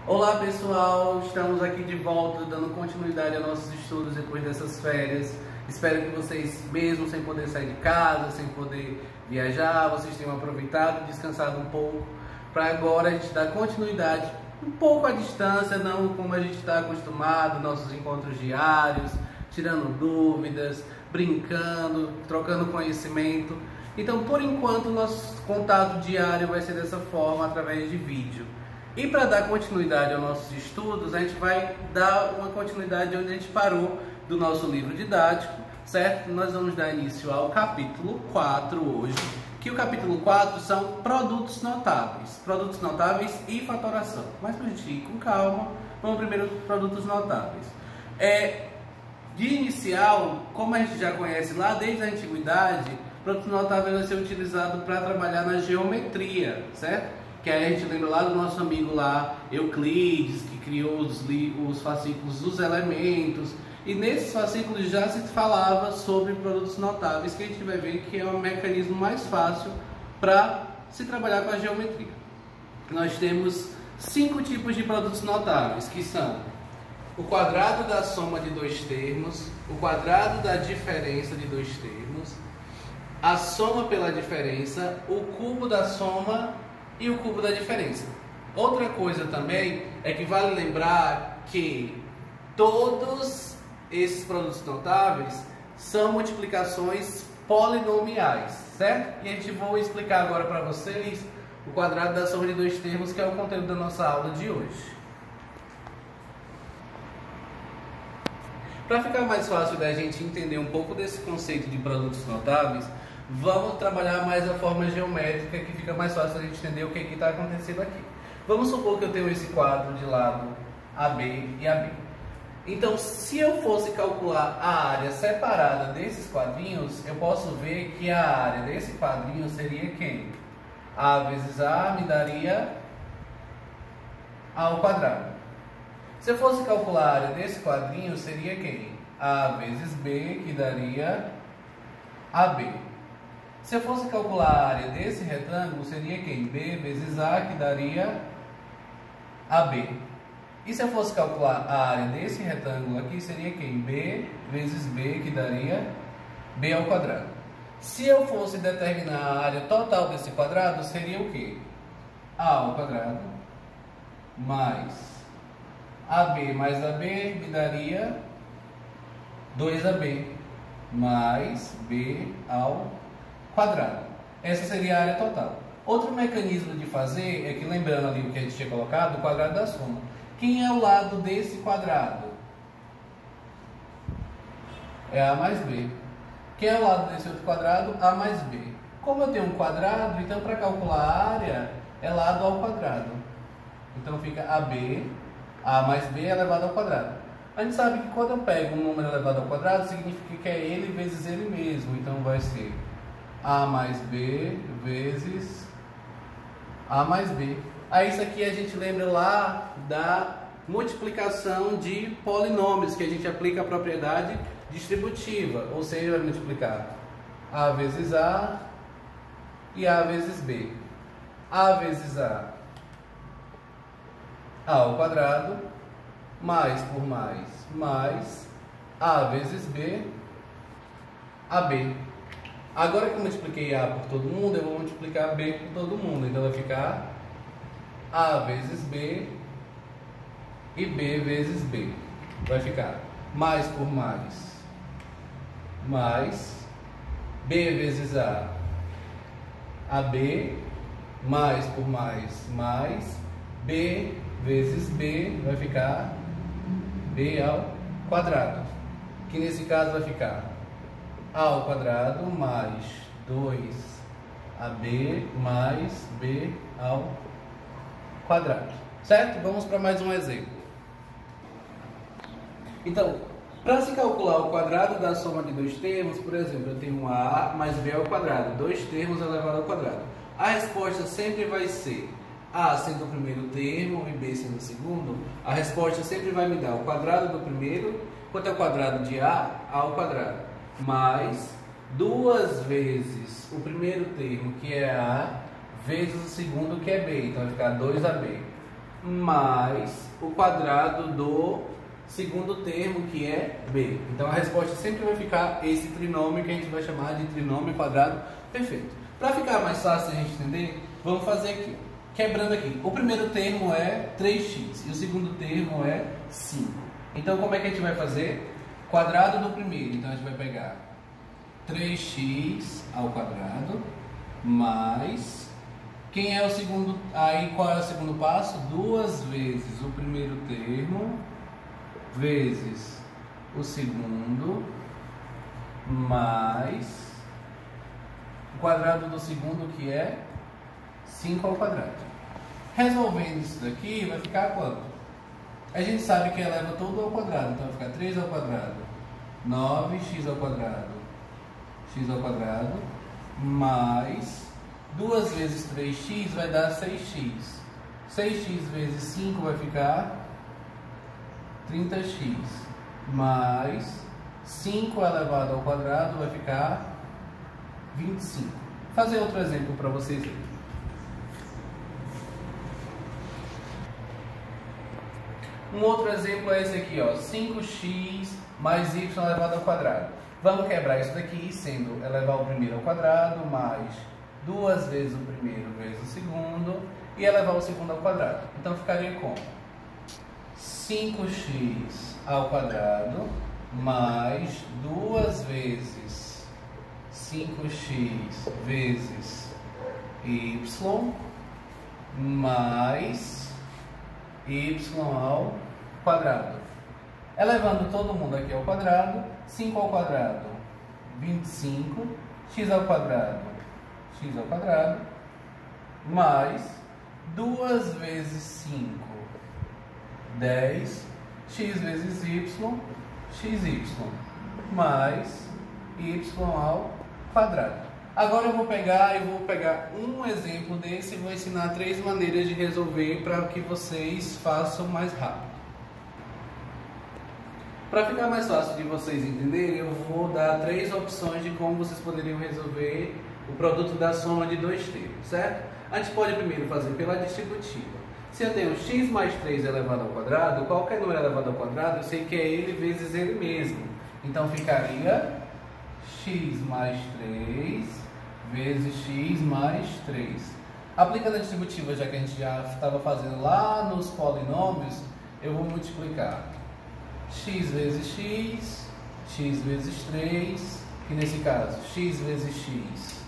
Olá pessoal, estamos aqui de volta dando continuidade aos nossos estudos depois dessas férias. Espero que vocês, mesmo sem poder sair de casa, sem poder viajar, vocês tenham aproveitado e descansado um pouco para agora a gente dar continuidade um pouco à distância, não como a gente está acostumado, nossos encontros diários, tirando dúvidas, brincando, trocando conhecimento. Então, por enquanto, o nosso contato diário vai ser dessa forma, através de vídeo. E para dar continuidade aos nossos estudos, a gente vai dar uma continuidade onde a gente parou do nosso livro didático, certo? Nós vamos dar início ao capítulo 4 hoje, que o capítulo 4 são produtos notáveis e fatoração. Mas para a gente ir com calma, vamos primeiro produtos notáveis. De inicial, como a gente já conhece lá desde a antiguidade, produtos notáveis vai ser utilizado para trabalhar na geometria, certo? Que a gente lembra lá do nosso amigo lá, Euclides, que criou os fascículos dos elementos. E nesses fascículos já se falava sobre produtos notáveis, que a gente vai ver que é um mecanismo mais fácil para se trabalhar com a geometria. Nós temos 5 tipos de produtos notáveis, que são o quadrado da soma de dois termos, o quadrado da diferença de dois termos, a soma pela diferença, o cubo da soma e o cubo da diferença. Outra coisa também é que vale lembrar que todos esses produtos notáveis são multiplicações polinomiais, certo? E a gente vai explicar agora para vocês o quadrado da soma de dois termos, que é o conteúdo da nossa aula de hoje. Para ficar mais fácil da gente entender um pouco desse conceito de produtos notáveis, vamos trabalhar mais a forma geométrica, que fica mais fácil a gente entender o que está acontecendo aqui. Vamos supor que eu tenho esse quadro de lado AB e AB. Então, se eu fosse calcular a área separada desses quadrinhos, eu posso ver que a área desse quadrinho seria quem? A vezes A me daria A ao quadrado. Se eu fosse calcular a área desse quadrinho, seria quem? A vezes B, que daria AB. Se eu fosse calcular a área desse retângulo, seria quem? B vezes A, que daria AB. E se eu fosse calcular a área desse retângulo aqui, seria quem? B vezes B, que daria B ao quadrado. Se eu fosse determinar a área total desse quadrado, seria o quê? A ao quadrado mais AB mais AB me daria 2AB mais B ao quadrado. Essa seria a área total. Outro mecanismo de fazer é que, lembrando ali o que a gente tinha colocado, o quadrado da soma. Quem é o lado desse quadrado? É A mais B. Quem é o lado desse outro quadrado? A mais B. Como eu tenho um quadrado, então para calcular a área é lado ao quadrado. Então fica AB, A mais B elevado ao quadrado. A gente sabe que quando eu pego um número elevado ao quadrado, significa que é ele vezes ele mesmo. Então vai ser A mais B vezes A mais B. Aí isso aqui a gente lembra lá da multiplicação de polinômios, que a gente aplica a propriedade distributiva. Ou seja, vai multiplicar A vezes A e A vezes B. A vezes A ao quadrado, mais por mais A vezes B, AB. Agora que eu multipliquei A por todo mundo, eu vou multiplicar B por todo mundo. Então vai ficar A vezes B e B vezes B. Vai ficar mais por mais B vezes A, AB, mais por mais B vezes B, vai ficar B ao quadrado. Que nesse caso vai ficar A ao quadrado mais 2AB mais B ao quadrado. Certo? Vamos para mais um exemplo. Então, para se calcular o quadrado da soma de dois termos, por exemplo, eu tenho A mais B ao quadrado, dois termos elevado ao quadrado. A resposta sempre vai ser A sendo o primeiro termo e B sendo o segundo. A resposta sempre vai me dar o quadrado do primeiro, quanto é o quadrado de A ao quadrado, mais 2 vezes o primeiro termo, que é A, vezes o segundo, que é B. Então vai ficar 2AB. mais o quadrado do segundo termo, que é b. Então a resposta sempre vai ficar esse trinômio, que a gente vai chamar de trinômio quadrado perfeito. Para ficar mais fácil a gente entender, vamos fazer aqui, quebrando aqui. O primeiro termo é 3x e o segundo termo é 5. Então como é que a gente vai fazer? Quadrado do primeiro, então a gente vai pegar 3x ao quadrado mais... Quem é o segundo? Aí qual é o segundo passo? 2 vezes o primeiro termo vezes o segundo mais o quadrado do segundo, que é 5 ao quadrado. Resolvendo isso daqui, vai ficar quanto? A gente sabe que eleva tudo ao quadrado, então vai ficar 3 ao quadrado, 9x ao quadrado, x ao quadrado, mais 2 vezes 3x vai dar 6x. 6x vezes 5 vai ficar 30x. Mais 5 elevado ao quadrado vai ficar 25. Vou fazer outro exemplo para vocês verem. Um outro exemplo é esse aqui, ó, 5x mais y elevado ao quadrado. Vamos quebrar isso daqui, sendo elevar o primeiro ao quadrado, mais 2 vezes o primeiro vezes o segundo, e elevar o segundo ao quadrado. Então ficaria como 5x ao quadrado mais 2 vezes 5x vezes y mais y ao quadrado. Elevando todo mundo aqui ao quadrado, 5 ao quadrado, 25, x ao quadrado, mais 2 vezes 5, 10, x vezes y, xy, mais y ao quadrado. Agora eu vou pegar um exemplo desse e vou ensinar 3 maneiras de resolver para que vocês façam mais rápido. Para ficar mais fácil de vocês entenderem, eu vou dar 3 opções de como vocês poderiam resolver o produto da soma de 2 termos, certo? A gente pode primeiro fazer pela distributiva. Se eu tenho x mais 3 elevado ao quadrado, qualquer número elevado ao quadrado, eu sei que é ele vezes ele mesmo. Então ficaria x mais 3 vezes x mais 3. Aplicando a distributiva, já que a gente já estava fazendo lá nos polinômios, eu vou multiplicar x vezes x, x vezes 3, que nesse caso x vezes x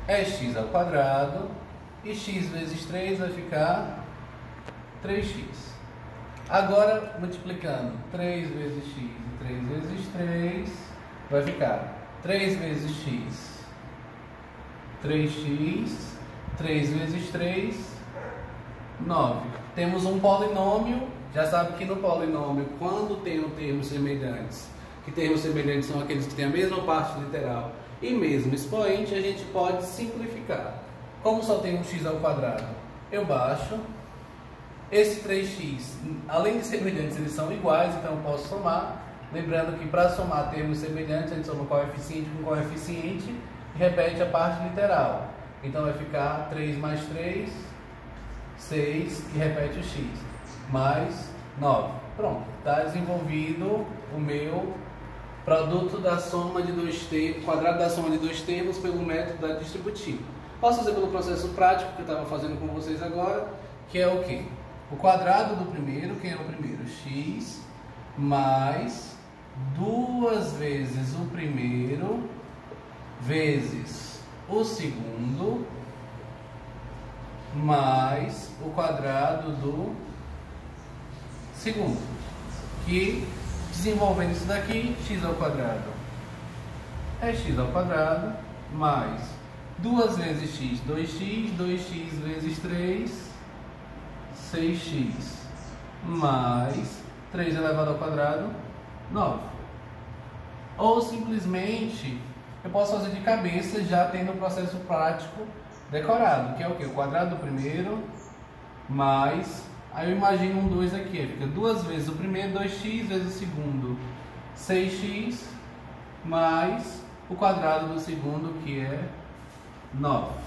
é x ao quadrado, e x vezes 3 vai ficar 3x. Agora, multiplicando 3 vezes x e 3 vezes 3, vai ficar 3 vezes x, 3x, 3 vezes 3, 9. Temos um polinômio. Já sabe que no polinômio, quando tem termos semelhantes, que termos semelhantes são aqueles que têm a mesma parte literal e mesmo expoente, a gente pode simplificar. Como só tem um x ao quadrado, eu baixo. Esse 3x, além de semelhantes, eles são iguais, então eu posso somar. Lembrando que para somar termos semelhantes, a gente soma coeficiente com coeficiente e repete a parte literal. Então vai ficar 3 mais 3, 6, e repete o x, mais 9. Pronto, está desenvolvido o meu produto da soma de 2 termos, quadrado da soma de 2 termos pelo método da distributiva. Posso fazer pelo processo prático que eu estava fazendo com vocês agora, que é o quê? O quadrado do primeiro, quem é o primeiro? X, mais 2 vezes o primeiro, vezes o segundo, mais o quadrado do segundo. Que, desenvolvendo isso daqui, x ao quadrado é x ao quadrado, mais 2 vezes x, 2x, 2x vezes 3, 6x, mais 3 elevado ao quadrado, 9. Ou simplesmente, eu posso fazer de cabeça, já tendo o processo prático decorado, que é o que? O quadrado do primeiro, mais, aí eu imagino um 2 aqui, fica 2 vezes o primeiro, 2x vezes o segundo, 6x, mais o quadrado do segundo, que é 9.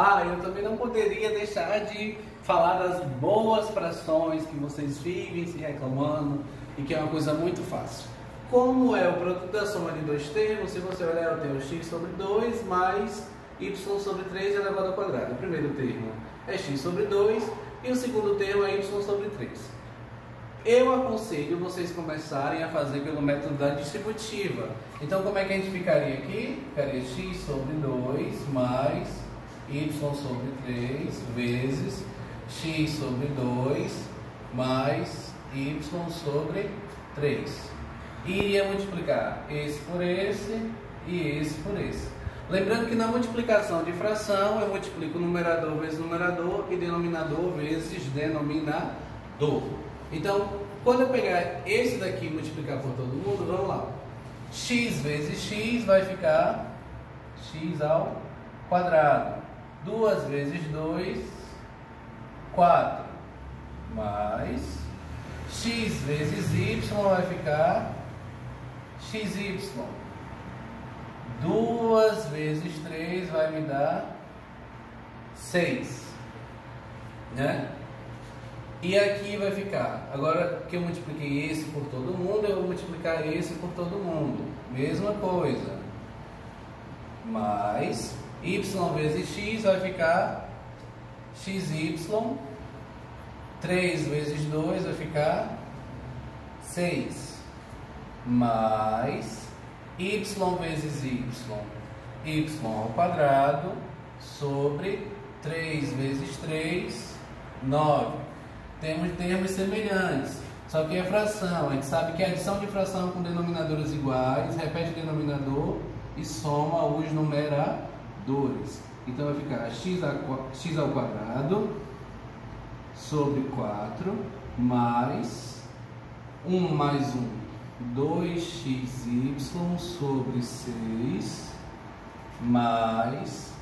Ah, eu também não poderia deixar de falar das boas frações que vocês vivem se reclamando e que é uma coisa muito fácil. Como é o produto da soma de dois termos, se você olhar, eu tenho x sobre 2 mais y sobre 3 elevado ao quadrado. O primeiro termo é x sobre 2 e o segundo termo é y sobre 3. Eu aconselho vocês começarem a fazer pelo método da distributiva. Então, como é que a gente ficaria aqui? Ficaria x sobre 2 mais y sobre 3 vezes x sobre 2 mais y sobre 3. Iria multiplicar esse por esse e esse por esse. Lembrando que na multiplicação de fração eu multiplico numerador vezes numerador e denominador vezes denominador. Então, quando eu pegar esse daqui e multiplicar por todo mundo, vamos lá. X vezes x vai ficar x ao quadrado. 2 vezes 2, 4. Mais x vezes y vai ficar xy. 2 vezes 3 vai me dar 6, né? E aqui vai ficar, agora que eu multipliquei esse por todo mundo, eu vou multiplicar esse por todo mundo, mesma coisa, mais y vezes x vai ficar xy, 3 vezes 2 vai ficar 6, mais y vezes y ao quadrado sobre 3 vezes 3, 9. Temos termos semelhantes, só que é fração. A gente sabe que a adição de fração com denominadores iguais repete o denominador e soma os numeradores. Então vai ficar x ao quadrado sobre 4 mais 1 mais 1, 2xy sobre 6 mais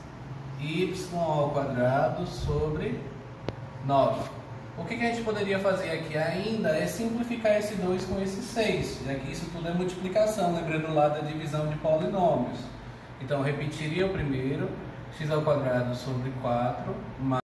y ao quadrado sobre 9. O que a gente poderia fazer aqui ainda é simplificar esse 2 com esse 6, já que isso tudo é multiplicação, lembrando lá da divisão de polinômios. Então, eu repetiria o primeiro, x ao quadrado sobre 4 mais